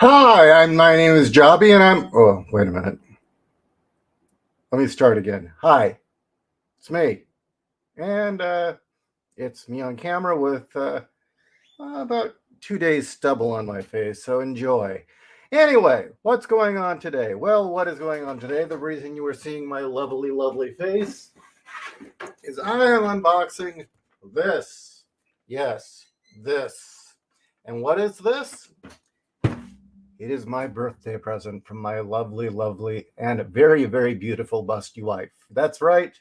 Hi, my name is Jobby, and oh, wait a minute. Let me start again. Hi, it's me. And it's me on camera with about 2 days stubble on my face, so enjoy. Anyway, what's going on today? Well, what is going on today? The reason you are seeing my lovely, lovely face is I am unboxing this. Yes, this. And what is this? It is my birthday present from my lovely, lovely, and very, very beautiful busty wife. That's right.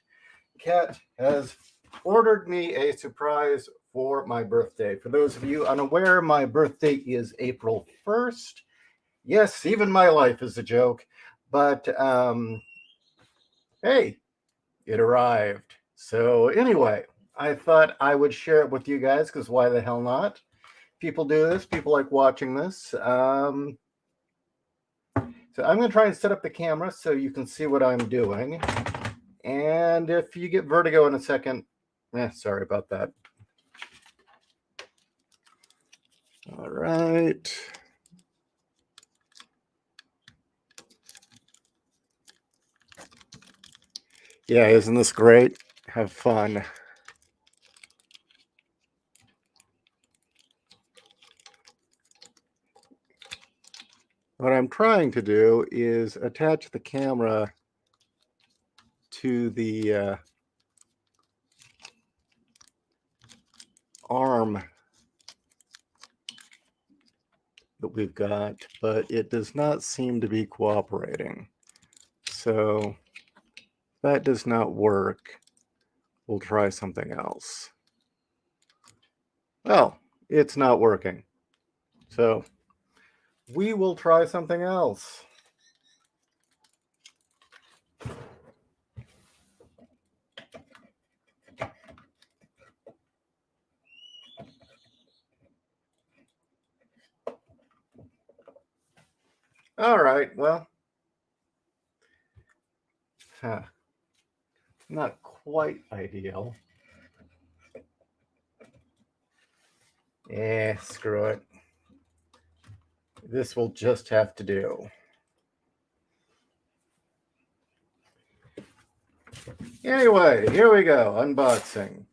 Kat has ordered me a surprise for my birthday. For those of you unaware, my birthday is April 1st. Yes, even my life is a joke. But hey, it arrived. So anyway, I thought I would share it with you guys because why the hell not? People do this. People like watching this. So I'm going to try and set up the camera so you can see what I'm doing. And if you get vertigo in a second, sorry about that. All right. Yeah, isn't this great? Have fun. What I'm trying to do is attach the camera to the arm that we've got, but it does not seem to be cooperating. So that does not work. We'll try something else. Well, it's not working. So we will try something else. All right, well, not quite ideal. Screw it. This will just have to do. Anyway, here we go, unboxing.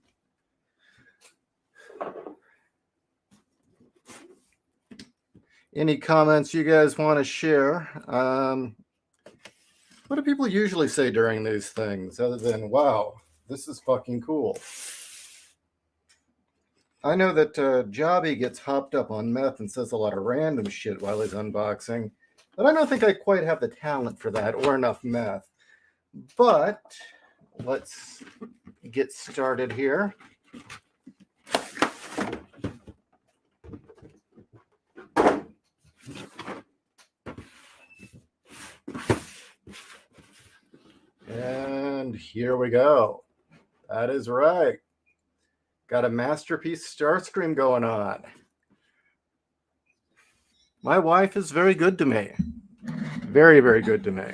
Any comments you guys want to share? What do people usually say during these things other than, wow, this is fucking cool? I know that Jobby gets hopped up on meth and says a lot of random shit while he's unboxing, but I don't think I quite have the talent for that or enough meth. But let's get started here. And here we go. That is right. Got a masterpiece Starscream going on. My wife is very good to me. Very, very good to me.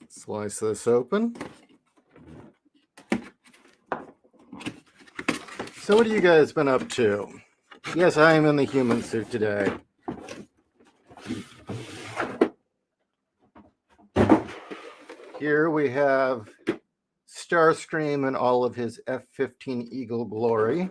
Slice this open. So what have you guys been up to? Yes, I am in the human suit today. Here we have Starscream in all of his F-15 Eagle glory.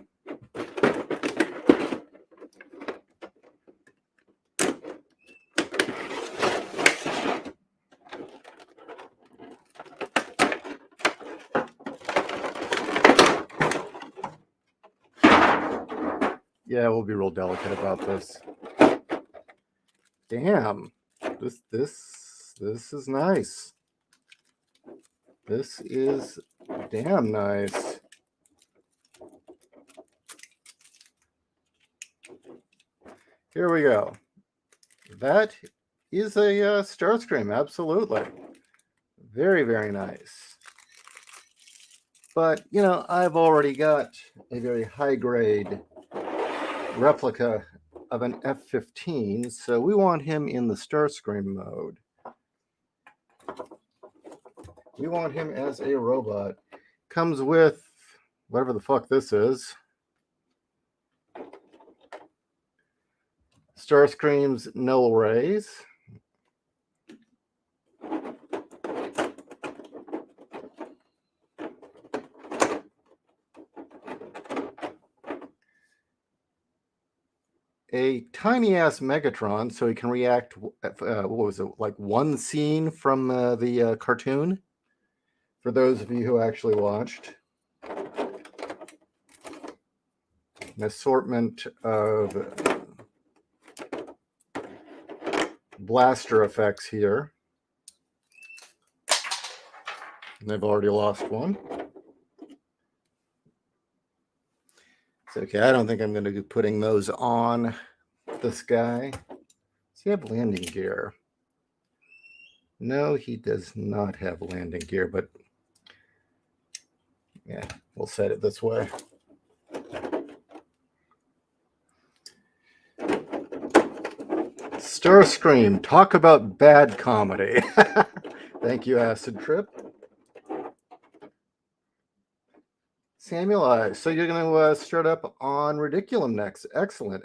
Yeah, we'll be real delicate about this. Damn, this is nice. This is damn nice. Here we go. That is a Starscream, absolutely. Very, very nice. But, you know, I've already got a very high-grade replica of an F-15, so we want him in the Starscream mode. We want him as a robot. Comes with, whatever the fuck this is. Starscream's null rays. A tiny ass Megatron, so he can react. What was it, like one scene from the cartoon? For those of you who actually watched, an assortment of blaster effects here. And they've already lost one. It's okay. I don't think I'm going to be putting those on this guy. Does he have landing gear? No, he does not have landing gear, but yeah, we'll set it this way. Starscream, talk about bad comedy. Thank you, Acid Trip. Samuel, so you're going to start up on Ridiculum next. Excellent.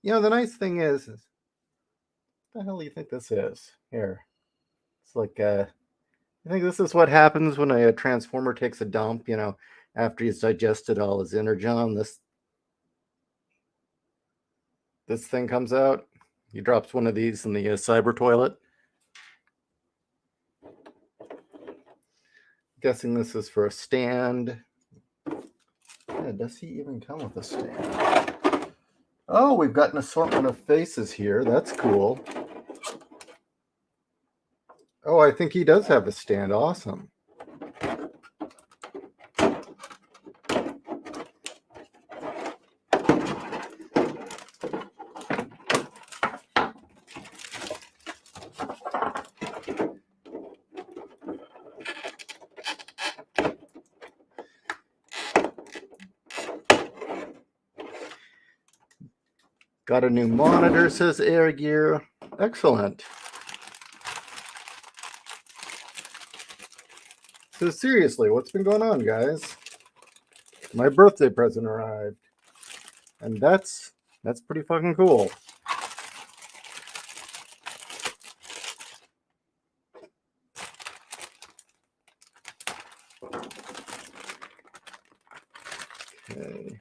You know, the nice thing is what the hell do you think this is? Here. It's like, I think this is what happens when a Transformer takes a dump, you know, after he's digested all his energon. This thing comes out. He drops one of these in the cyber toilet. Guessing this is for a stand. Yeah, does he even come with a stand? Oh, we've got an assortment of faces here. That's cool. Oh, I think he does have a stand. Awesome. Got a new monitor, says Air Gear. Excellent. So seriously, what's been going on, guys? My birthday present arrived. And that's pretty fucking cool. Okay.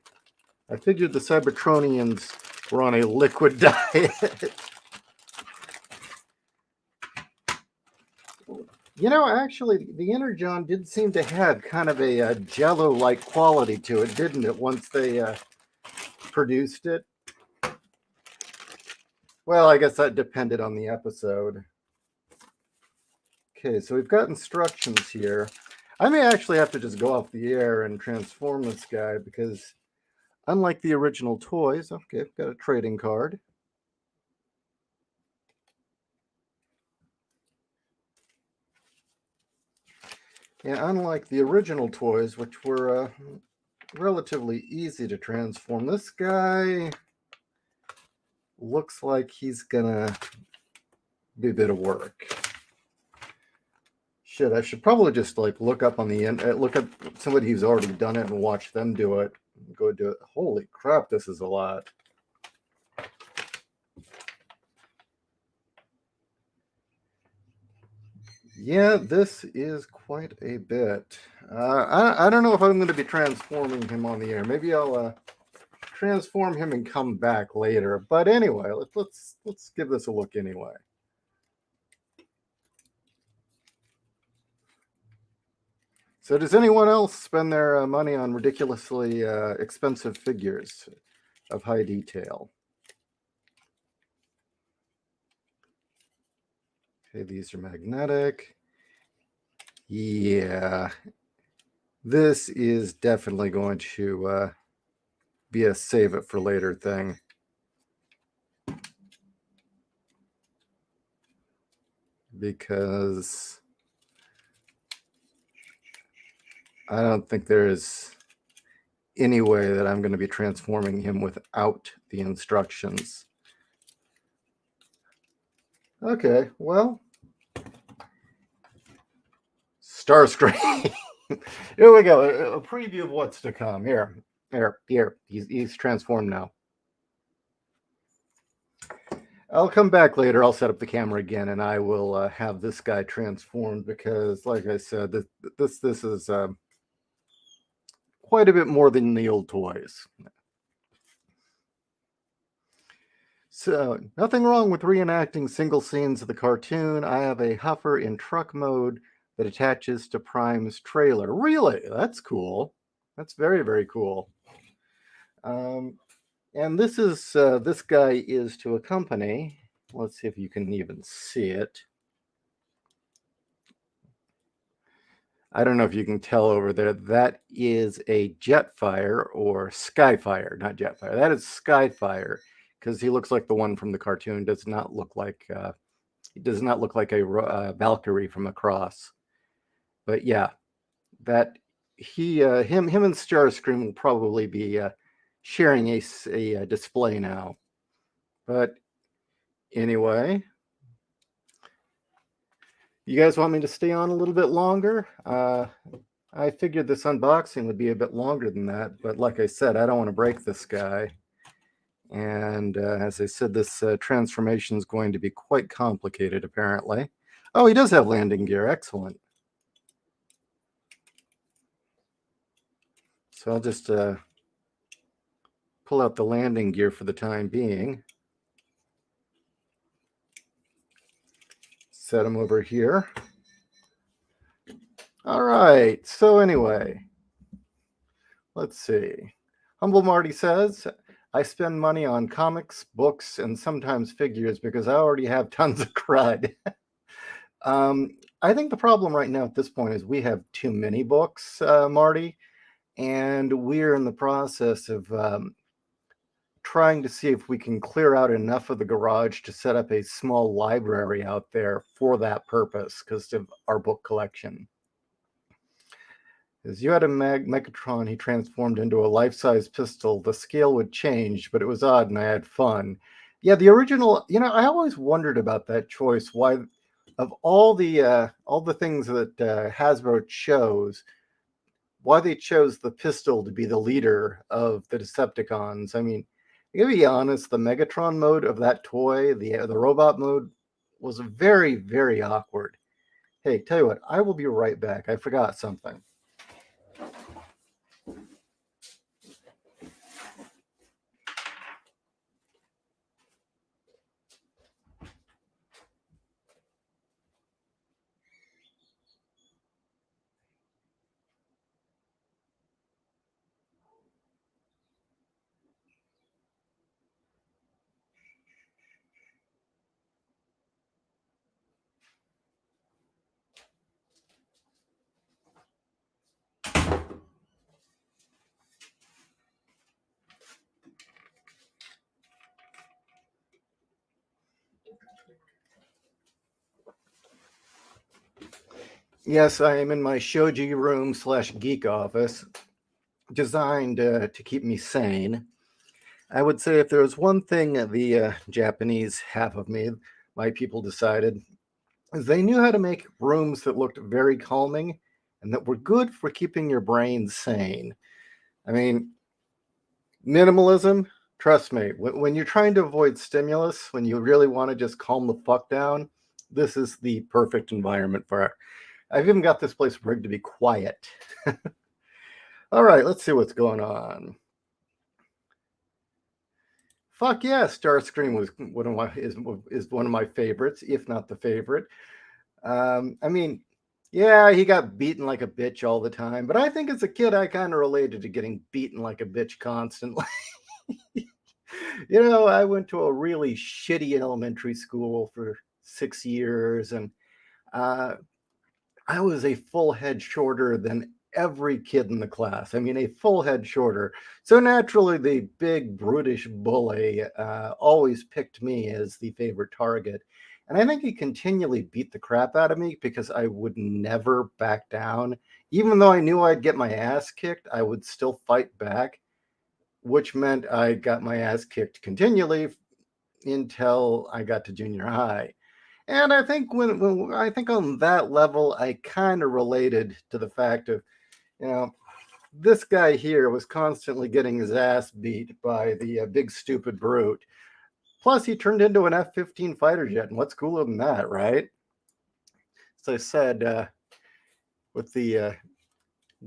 I figured the Cybertronians were on a liquid diet. You know, actually, the Energon did seem to have kind of a Jello-like quality to it, didn't it, once they produced it? Well, I guess that depended on the episode. Okay, so we've got instructions here. I may actually have to just go off the air and transform this guy because unlike the original toys, okay, I've got a trading card. Yeah, unlike the original toys, which were relatively easy to transform, this guy looks like he's gonna be a bit of work. Shit, I should probably just like look up on the end, look up somebody who's already done it and watch them do it. Go do it. Holy crap, this is a lot. Yeah, this is quite a bit. I don't know if I'm going to be transforming him on the air. Maybe I'll transform him and come back later. But anyway, let's give this a look anyway. So does anyone else spend their money on ridiculously expensive figures of high detail? Okay, these are magnetic. Yeah, this is definitely going to be a save it for later thing. Because I don't think there is any way that I'm going to be transforming him without the instructions. Okay, well, Starscream. Here we go. A preview of what's to come. Here. He's transformed now. I'll come back later. I'll set up the camera again, and I will have this guy transformed because, like I said, this is quite a bit more than the old toys. So, nothing wrong with reenacting single scenes of the cartoon. I have a huffer in truck mode that attaches to Prime's trailer. Really? That's cool. That's very, very cool. And this guy is to accompany. Let's see if you can even see it. I don't know if you can tell over there. That is a Jetfire or Skyfire, not Jetfire. That is Skyfire because he looks like the one from the cartoon. Does not look like he does not look like a Valkyrie from across. But yeah, that him and Starscream will probably be sharing a display now. But anyway, you guys want me to stay on a little bit longer? I figured this unboxing would be a bit longer than that, but like I said, I don't want to break this guy. And as I said, this transformation is going to be quite complicated, apparently. Oh, he does have landing gear. Excellent. So I'll just pull out the landing gear for the time being. Set him over here. All right. So anyway, let's see. Humble Marty says, I spend money on comics, books, and sometimes figures because I already have tons of crud. I think the problem right now at this point is we have too many books, Marty, and we're in the process of trying to see if we can clear out enough of the garage to set up a small library out there for that purpose because of our book collection. As you had a Megatron, he transformed into a life-size pistol. The scale would change, but it was odd and I had fun. Yeah, the original, I always wondered about that choice. Why, of all the things that Hasbro chose, why they chose the pistol to be the leader of the Decepticons. I mean, to be honest, the Megatron mode of that toy, the robot mode, was very, very awkward. Hey, tell you what, I will be right back. I forgot something. Yes, I am in my shoji room / geek office, designed to keep me sane. I would say if there was one thing the Japanese half of me, my people decided, is they knew how to make rooms that looked very calming and that were good for keeping your brain sane. I mean, minimalism, trust me, when you're trying to avoid stimulus, when you really want to just calm the fuck down, this is the perfect environment for it. I've even got this place rigged to be quiet. All right, let's see what's going on. Fuck yeah, Starscream was is one of my favorites, if not the favorite. I mean, yeah, he got beaten like a bitch all the time, but I think as a kid, I kind of related to getting beaten like a bitch constantly. I went to a really shitty elementary school for 6 years, and I was a full head shorter than every kid in the class. I mean, a full head shorter. So naturally, the big, brutish bully always picked me as the favorite target. And I think he continually beat the crap out of me because I would never back down. Even though I knew I'd get my ass kicked, I would still fight back, which meant I got my ass kicked continually until I got to junior high. And I think when I think on that level, I kind of related to the fact of You know, this guy here was constantly getting his ass beat by the big stupid brute. Plus, he turned into an F-15 fighter jet, and what's cooler than that, right? As I said, with the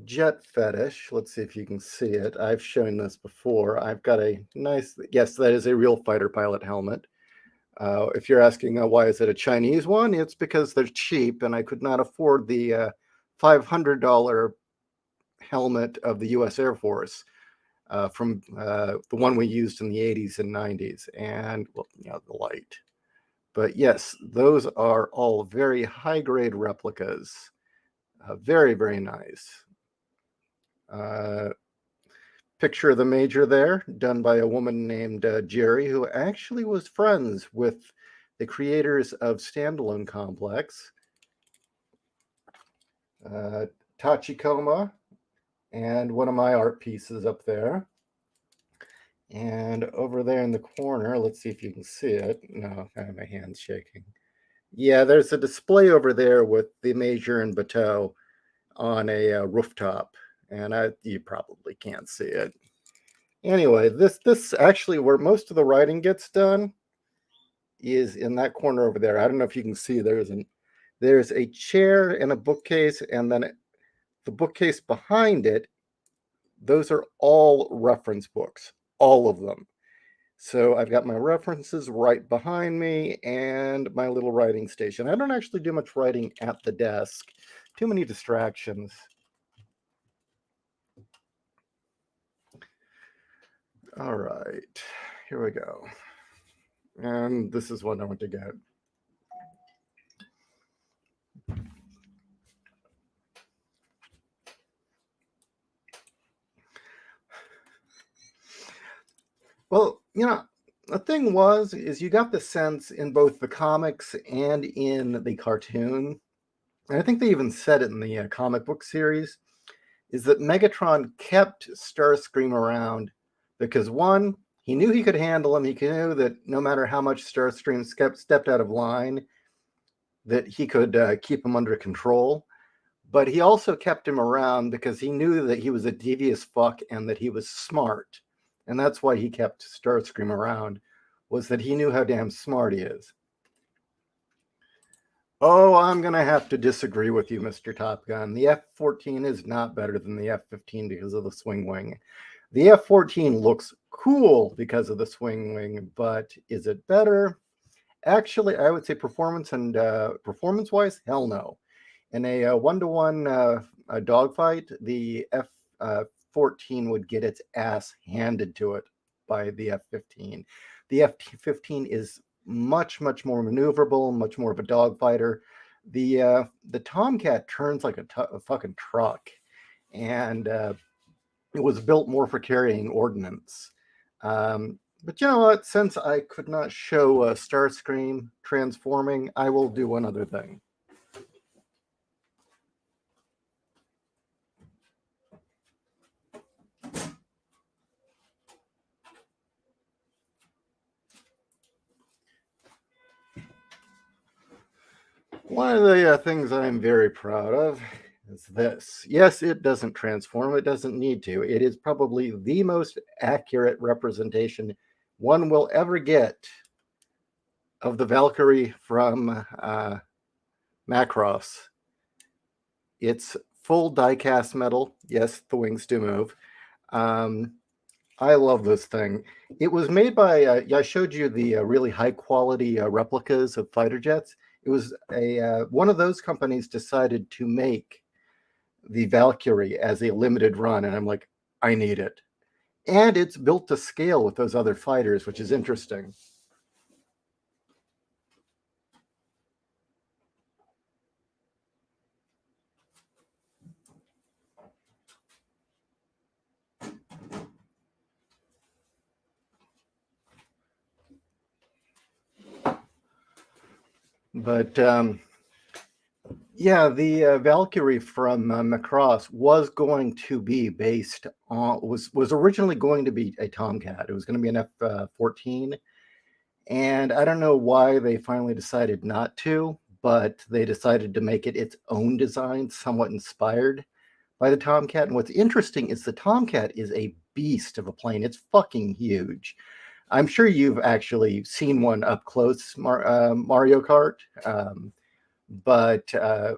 jet fetish, let's see if you can see it. I've shown this before. I've got a nice, yes, that is a real fighter pilot helmet. If you're asking why is it a Chinese one, it's because they're cheap, and I could not afford the $500 helmet of the U.S. Air Force from the one we used in the 80s and 90s, and well, the light. But yes, those are all very high-grade replicas. Very, very nice. Picture of the Major there, done by a woman named Jerry, who actually was friends with the creators of Standalone Complex. Tachikoma, and one of my art pieces up there. And over there in the corner, let's see if you can see it. No, my hand's shaking. Yeah, there's a display over there with the Major and Bateau on a rooftop, and you probably can't see it. Anyway, this actually where most of the writing gets done is in that corner over there. I don't know if you can see there's a chair and a bookcase, and then the bookcase behind it. Those are all reference books, all of them. So I've got my references right behind me and my little writing station. I don't actually do much writing at the desk. Too many distractions. All right, here we go. And this is what I want to get. Well, the thing is you got the sense in both the comics and in the cartoon, and I think they even said it in the comic book series, is that Megatron kept Starscream around because, one, he knew he could handle him. He knew that no matter how much Starscream stepped out of line, that he could keep him under control. But he also kept him around because he knew that he was a devious fuck and that he was smart. And that's why he kept Starscream around, was that he knew how damn smart he is. Oh, I'm going to have to disagree with you, Mr. Top Gun. The F-14 is not better than the F-15 because of the swing wing. The F-14 looks cool because of the swing wing, but is it better? Actually, I would say performance-wise, hell no. In a 1-to-1 dogfight, the F-14 would get its ass handed to it by the F-15. The F-15 is much, much more maneuverable, much more of a dogfighter. The Tomcat turns like a fucking truck, and it was built more for carrying ordnance. But you know what? Since I could not show Starscream transforming, I will do one other thing. One of the things I'm very proud of is this. Yes, it doesn't transform. It doesn't need to. It is probably the most accurate representation one will ever get of the Valkyrie from Macross. It's full die-cast metal. Yes, the wings do move. I love this thing. It was made by, I showed you the really high-quality replicas of fighter jets. It was one of those companies decided to make the Valkyrie as a limited run, and I'm like, I need it. And it's built to scale with those other fighters, which is interesting. But yeah, the Valkyrie from Macross was going to be based on was originally going to be a Tomcat. It was going to be an F-14, and I don't know why they finally decided not to, but they decided to make it its own design, somewhat inspired by the Tomcat. And what's interesting is the Tomcat is a beast of a plane. It's fucking huge. I'm sure you've actually seen one up close, Mario Kart. But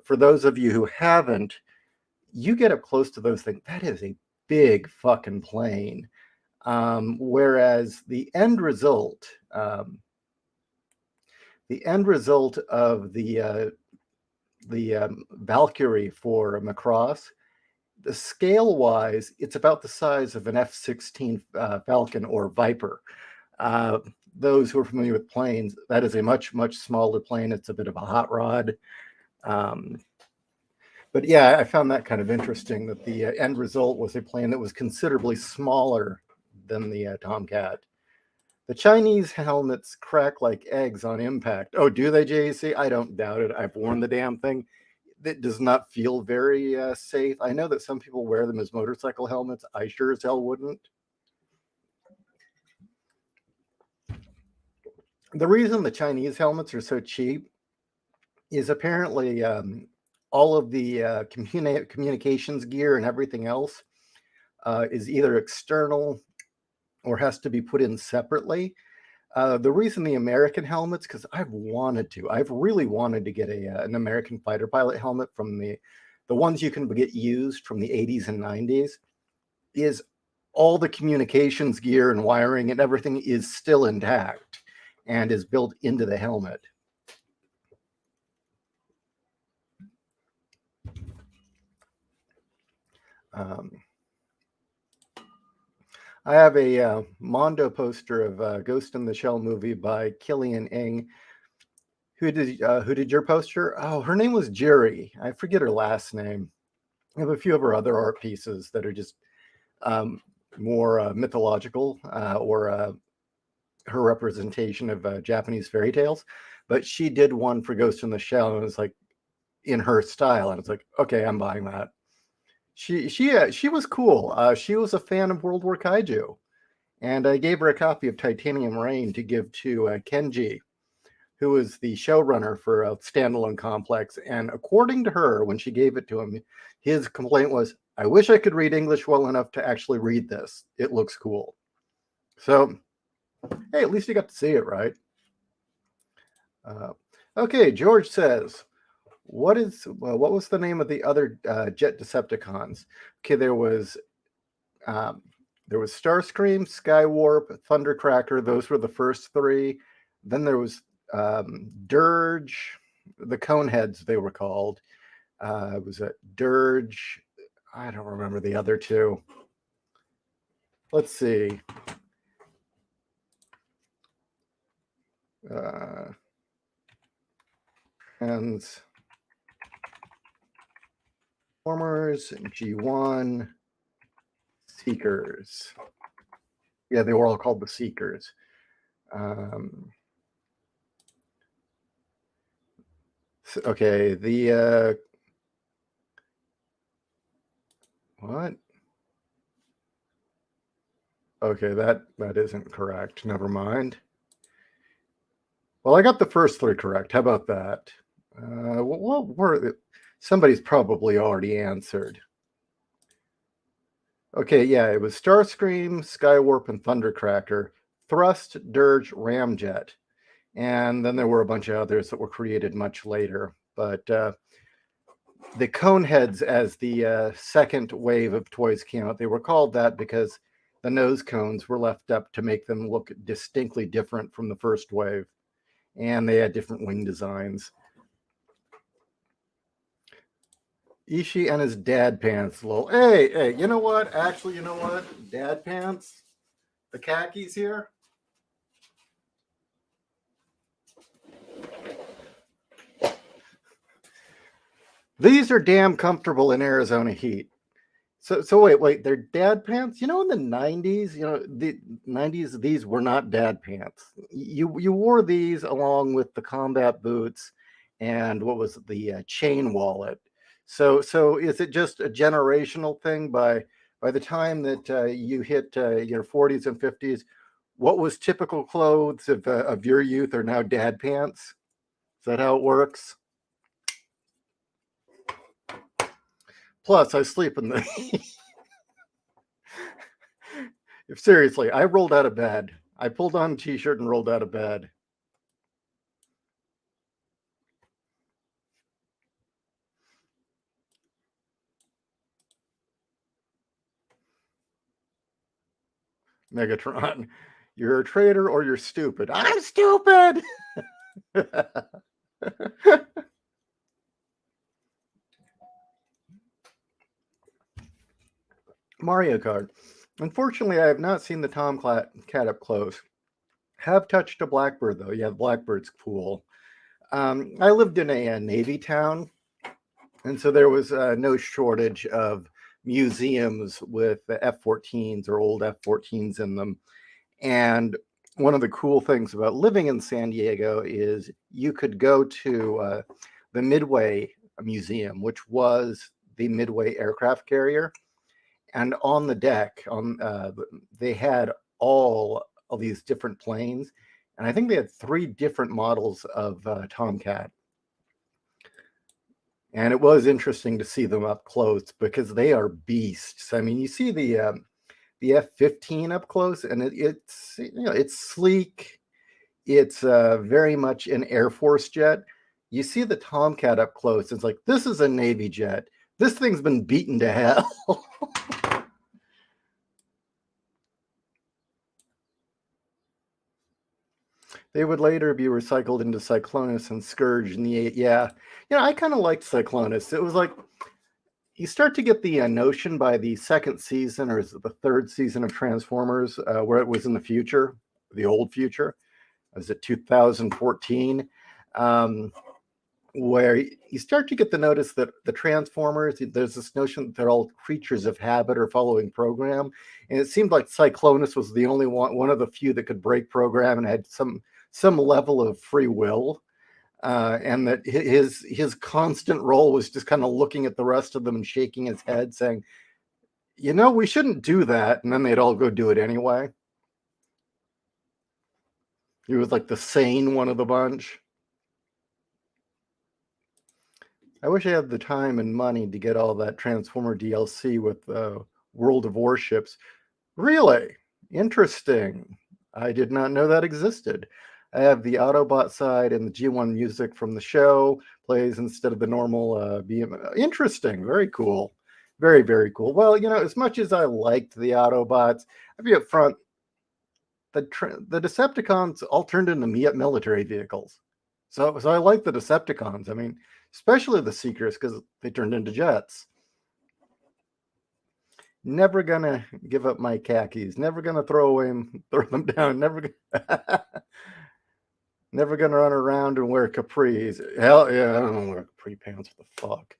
for those of you who haven't, you get up close to those things. That is a big fucking plane. Whereas the end result of the Valkyrie for Macross, the scale-wise, it's about the size of an F-16 Falcon or Viper. Those who are familiar with planes, that is a much, much smaller plane. It's a bit of a hot rod. But yeah, I found that kind of interesting that the end result was a plane that was considerably smaller than the Tomcat. The Chinese helmets crack like eggs on impact. Oh, do they, JC? I don't doubt it. I've worn the damn thing. It does not feel very safe. I know that some people wear them as motorcycle helmets. I sure as hell wouldn't. The reason the Chinese helmets are so cheap is apparently all of the communications gear and everything else is either external or has to be put in separately. The reason the American helmets, because I've really wanted to get an American fighter pilot helmet from the ones you can get used from the 80s and 90s, is all the communications gear and wiring and everything is still intact and is built into the helmet. I have a Mondo poster of Ghost in the Shell movie by Killian Ng. Who did your poster? Oh, her name was Jerry. I forget her last name. I have a few of her other art pieces that are just more mythological or her representation of Japanese fairy tales. But she did one for Ghost in the Shell, and it's like in her style, and it's like, okay, I'm buying that. She was cool. She was a fan of World War Kaiju, and I gave her a copy of Titanium Rain to give to Kenji, who was the showrunner for a standalone complex. And according to her, when she gave it to him, his complaint was, I wish I could read English well enough to actually read this. It looks cool. So, hey, at least you got to see it, right? Okay, George says, what was the name of the other jet Decepticons? Okay, there was Starscream, Skywarp, Thundercracker. Those were the first three. Then there was Dirge, the Coneheads they were called. Was it Dirge? I don't remember the other two. Let's see. Transformers, G1, Seekers. Yeah, they were all called the Seekers. Okay, the what? Okay, that isn't correct. Never mind. Well, I got the first three correct. How about that? What were somebody's probably already answered. Okay, yeah, it was Starscream, Skywarp, and Thundercracker, Thrust, Dirge, Ramjet. And then there were a bunch of others that were created much later. But the Coneheads, as the second wave of toys came out, they were called that because the nose cones were left up to make them look distinctly different from the first wave. And they had different wing designs. Ishii and his dad pants. Lol. Hey, you know what? Actually, you know what? Dad pants? The khakis here? These are damn comfortable in Arizona heat. So wait, they're dad pants? You know, in the 90s, the 90s, these were not dad pants. You wore these along with the combat boots and what was it, the chain wallet. So is it just a generational thing? By the time that you hit your 40s and 50s, what was typical clothes of your youth are now dad pants? Is that how it works? Plus, I sleep in the. If seriously, I rolled out of bed. I pulled on a t-shirt and rolled out of bed. Megatron, you're a traitor or you're stupid. I'm stupid. Mario Kart. Unfortunately, I have not seen the Tomcat up close. Have touched a blackbird though. Yeah, blackbird's cool. I lived in a Navy town, and so there was no shortage of museums with F-14s or old F-14s in them. And one of the cool things about living in San Diego is you could go to the Midway Museum, which was the Midway aircraft carrier, and on the deck, they had all of these different planes, and I think they had 3 different models of Tomcat. And it was interesting to see them up close because they are beasts. I mean, you see the F-15 up close, and it's it's sleek. It's very much an Air Force jet. You see the Tomcat up close. It's like, this is a Navy jet. This thing's been beaten to hell. They would later be recycled into Cyclonus and Scourge in the yeah. I kind of liked Cyclonus. It was like you start to get the notion by the second season, or is it the third season of Transformers, where it was in the future, the old future. Was it 2014? Where you start to get the notice that the Transformers, there's this notion that they're all creatures of habit or following program. And it seemed like Cyclonus was the only one of the few that could break program and had some level of free will. And that his constant role was just kind of looking at the rest of them and shaking his head, saying, we shouldn't do that. And then they'd all go do it anyway. He was like the sane one of the bunch. I wish I had the time and money to get all that Transformer DLC with World of Warships. Really? Interesting. I did not know that existed. I have the Autobot side, and the G1 music from the show plays instead of the normal BM. Interesting. Very cool. Very, very cool. Well, as much as I liked the Autobots, I'll be up front, the Decepticons all turned into military vehicles. So I like the Decepticons. I mean, especially the Seekers, because they turned into jets. Never gonna give up my khakis. Never gonna throw them down. Never gonna run around and wear capris. Hell yeah, I don't wear capri pants. What the fuck?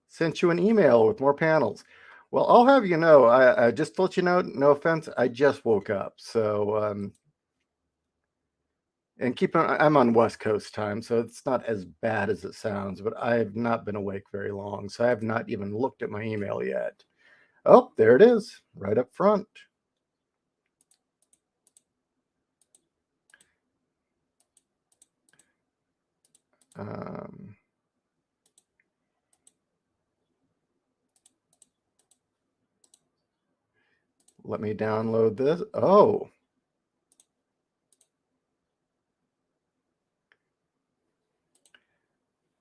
Sent you an email with more panels. Well, I'll have you know. I just to let you know. No offense. I just woke up, so and I'm on West Coast time, so it's not as bad as it sounds, but I have not been awake very long, so I have not even looked at my email yet. Oh, there it is, right up front. Let me download this. Oh.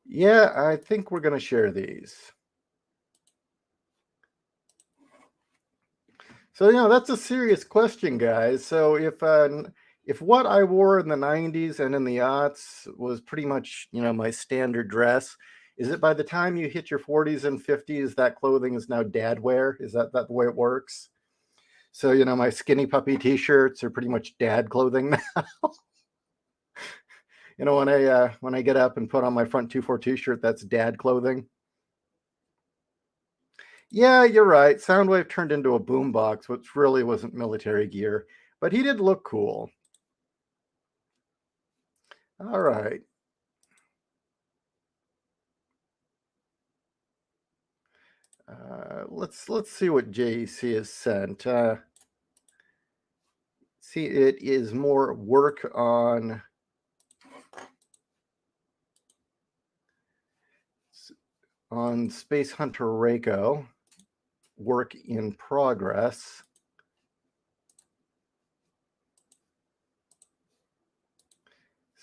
Yeah, I think we're going to share these. So, that's a serious question, guys. So if what I wore in the 90s and in the aughts was pretty much, my standard dress, is it by the time you hit your 40s and 50s, that clothing is now dad wear? Is that the way it works? So, my skinny puppy t-shirts are pretty much dad clothing now. When I get up and put on my front 2-4 t-shirt, that's dad clothing. Yeah, you're right. Soundwave turned into a boombox, which really wasn't military gear, but he did look cool. All right. Let's see what JEC has sent. See, it is more work on on Space Hunter Reiko, work in progress.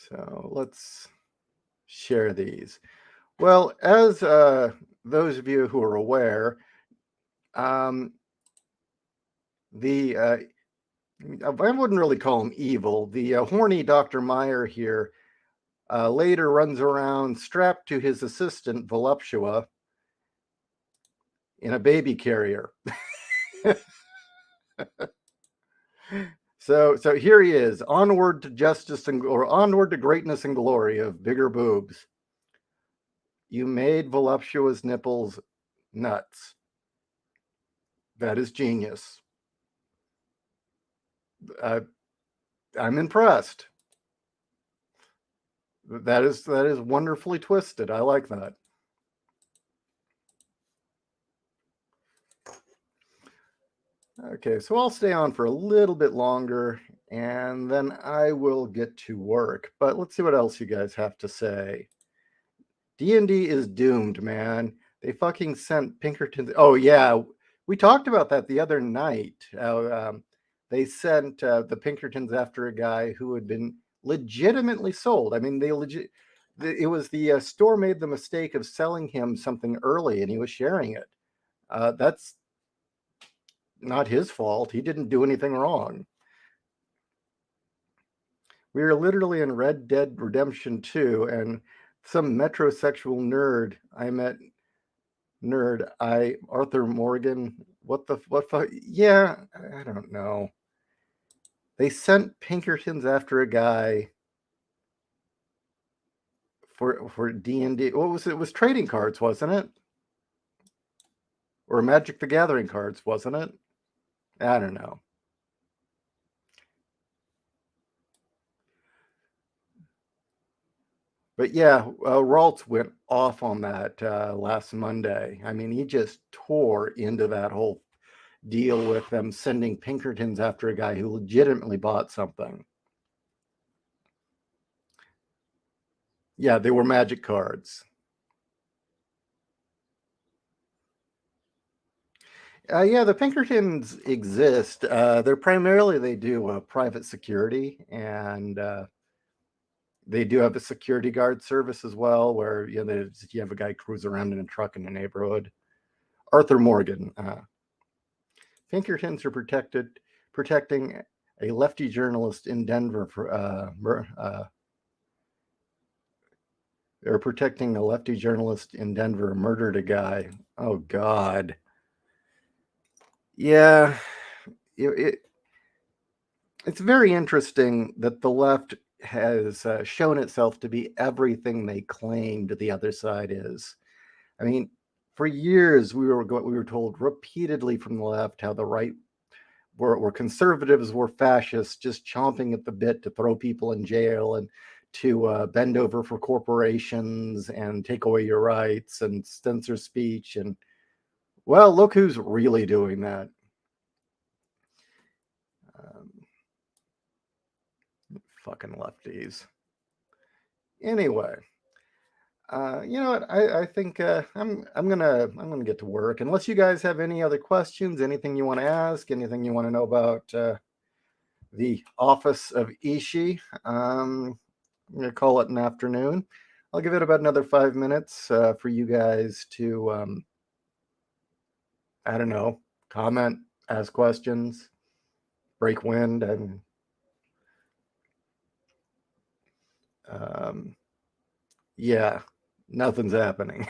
So let's share these. Well, as those of you who are aware, I wouldn't really call him evil. The horny Dr. Meyer here later runs around strapped to his assistant, Voluptua, in a baby carrier. So here he is, onward to justice or onward to greatness and glory of bigger boobs. You made Voluptua's nipples nuts. That is genius. I'm impressed. That is wonderfully twisted. I like that. Okay, so I'll stay on for a little bit longer and then I will get to work. But let's see what else you guys have to say. D&D is doomed, man. They fucking sent Pinkerton. Oh, yeah. We talked about that the other night. They sent the Pinkertons after a guy who had been legitimately sold. I mean, it was the store made the mistake of selling him something early and he was sharing it. That's not his fault. He didn't do anything wrong. We are literally in Red Dead Redemption 2 and some metrosexual nerd I met Arthur Morgan. What yeah, I don't know. They sent Pinkertons after a guy for D&D. What was it? It was trading cards, wasn't it? Or Magic the Gathering cards, wasn't it? I don't know. But yeah, Raltz went off on that last Monday. I mean, he just tore into that whole deal with them sending Pinkertons after a guy who legitimately bought something. Yeah, they were Magic cards. Yeah, the Pinkertons exist. They do private security, and they do have a security guard service as well, where you have a guy cruise around in a truck in the neighborhood. Arthur Morgan. Pinkertons are protecting a lefty journalist in Denver they're protecting a lefty journalist in Denver murdered a guy. Oh God. Yeah, it's very interesting that the left has shown itself to be everything they claimed the other side is. I mean, for years we were told repeatedly from the left how the right were conservatives, were fascists, just chomping at the bit to throw people in jail and to bend over for corporations and take away your rights and censor speech. And well, look who's really doing that. Fucking lefties. Anyway, you know what? I think I'm gonna get to work. Unless you guys have any other questions, anything you want to ask, anything you want to know about the office of Ishii, I'm gonna call it an afternoon. I'll give it about another 5 minutes for you guys to I don't know, comment, ask questions, break wind, and yeah, nothing's happening.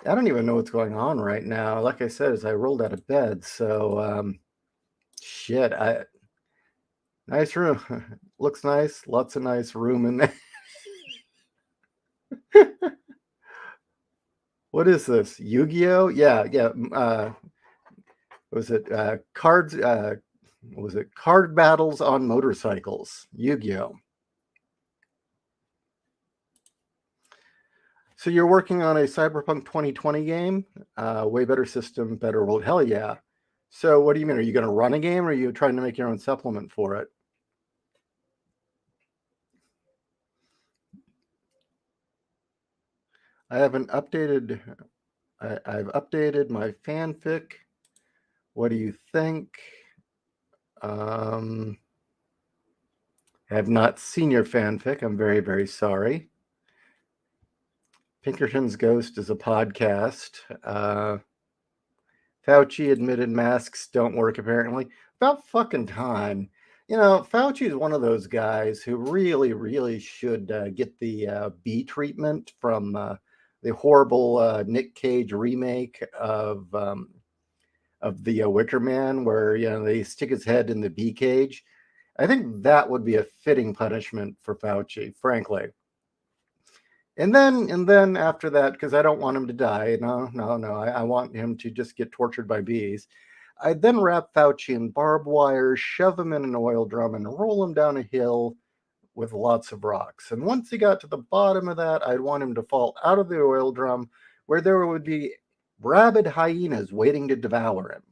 I don't even know what's going on right now. Like I said, as I rolled out of bed, so shit. Nice room, looks nice. Lots of nice room in there. What is this? Yu-Gi-Oh? Yeah. Was it cards? Was it card battles on motorcycles? Yu-Gi-Oh. So you're working on a Cyberpunk 2020 game? Way better system, better world. Hell yeah. So what do you mean? Are you going to run a game or are you trying to make your own supplement for it? I haven't updated. I've updated my fanfic. What do you think? I have not seen your fanfic. I'm very, very sorry. Pinkerton's Ghost is a podcast. Fauci admitted masks don't work, apparently. About fucking time. Fauci is one of those guys who really, really should get the B treatment from the horrible Nick Cage remake of the Wicker Man, where they stick his head in the bee cage. I think that would be a fitting punishment for Fauci, frankly. And then after that, because I don't want him to die. No, no, no. I want him to just get tortured by bees. I'd then wrap Fauci in barbed wire, shove him in an oil drum, and roll him down a hill with lots of rocks. And once he got to the bottom of that, I'd want him to fall out of the oil drum, where there would be rabid hyenas waiting to devour him.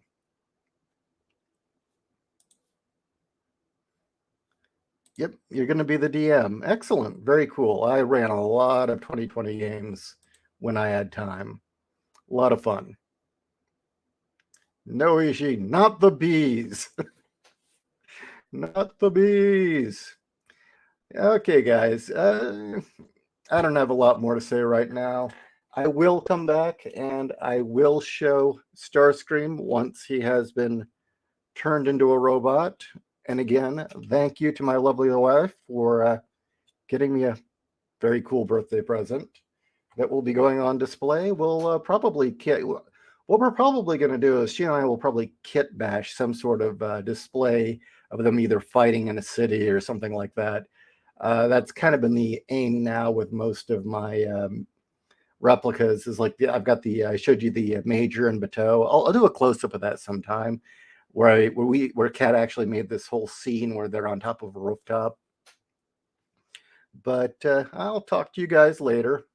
Yep, you're going to be the DM. Excellent. Very cool. I ran a lot of 2020 games when I had time. A lot of fun. No, Ishii, not the bees. Not the bees. Okay, guys. I don't have a lot more to say right now. I will come back and I will show Starscream once he has been turned into a robot. And again, thank you to my lovely wife for getting me a very cool birthday present that will be going on display. We'll probably what we're probably going to do is she and I will probably kit bash some sort of display of them either fighting in a city or something like that. That's kind of been the aim now with most of my replicas. Is like I've got I showed you the Major and Bateau. I'll do a close up of that sometime, where Cat actually made this whole scene where they're on top of a rooftop. But I'll talk to you guys later.